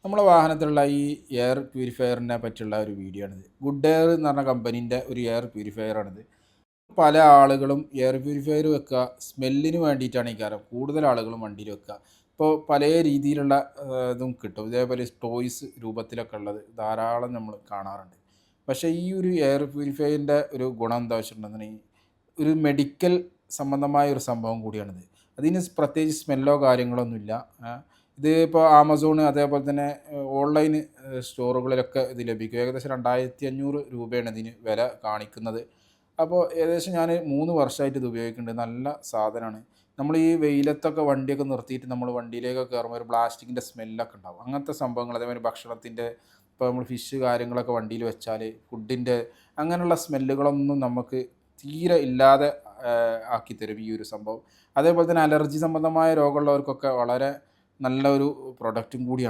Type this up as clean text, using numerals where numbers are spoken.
നമ്മളെ വാഹനത്തിലുള്ള ഈ എയർ പ്യൂരിഫയറിനെ പറ്റിയുള്ള ഒരു വീഡിയോ ആണിത്. ഗുഡ് എയർ എന്ന് പറഞ്ഞ കമ്പനീൻ്റെ ഒരു എയർ പ്യൂരിഫയറാണിത്. പല ആളുകളും എയർ പ്യൂരിഫയർ വെക്കുക സ്മെല്ലിന് വേണ്ടിയിട്ടാണ് ഈ കാര്യം കൂടുതൽ ആളുകളും വണ്ടിയിൽ വെക്കുക. ഇപ്പോൾ പല രീതിയിലുള്ള ഇതും കിട്ടും. ഇതേപോലെ ടോയ്സ് രൂപത്തിലൊക്കെ ഉള്ളത് ധാരാളം നമ്മൾ കാണാറുണ്ട്. പക്ഷേ ഈ ഒരു എയർ പ്യൂരിഫയറിൻ്റെ ഒരു ഗുണം എന്താ വെച്ചിട്ടുണ്ടെന്നുണ്ടെങ്കിൽ ഒരു മെഡിക്കൽ സംബന്ധമായ ഒരു സംഭവം കൂടിയാണിത്. അതിന് പ്രത്യേകിച്ച് സ്മെല്ലോ കാര്യങ്ങളൊന്നുമില്ല. ഇത് ഇപ്പോൾ ആമസോൺ അതേപോലെ തന്നെ ഓൺലൈൻ സ്റ്റോറുകളിലൊക്കെ ഇത് ലഭിക്കും. ഏകദേശം 2500 രൂപയാണ് ഇതിന് വില കാണിക്കുന്നത്. അപ്പോൾ ഏകദേശം ഞാൻ 3 വർഷമായിട്ട് ഇത് ഉപയോഗിക്കുന്നുണ്ട്. നല്ല സാധനമാണ്. നമ്മൾ ഈ വെയിലത്തൊക്കെ വണ്ടിയൊക്കെ നിർത്തിയിട്ട് നമ്മൾ വണ്ടിയിലേക്കൊക്കെ കയറുമ്പോൾ ഒരു പ്ലാസ്റ്റിക്കിൻ്റെ സ്മെല്ലൊക്കെ ഉണ്ടാവും. അങ്ങനത്തെ സംഭവങ്ങൾ അതേമാതിരി ഭക്ഷണത്തിൻ്റെ ഇപ്പോൾ നമ്മൾ ഫിഷ് കാര്യങ്ങളൊക്കെ വണ്ടിയിൽ വെച്ചാൽ ഫുഡിൻ്റെ അങ്ങനെയുള്ള സ്മെല്ലുകളൊന്നും നമുക്ക് തീരെ ഇല്ലാതെ ആക്കിത്തരും ഈ ഒരു സംഭവം. അതേപോലെ തന്നെ അലർജി സംബന്ധമായ രോഗമുള്ളവർക്കൊക്കെ വളരെ നല്ല ഒരു പ്രൊഡക്റ്റും കൂടിയാണ്.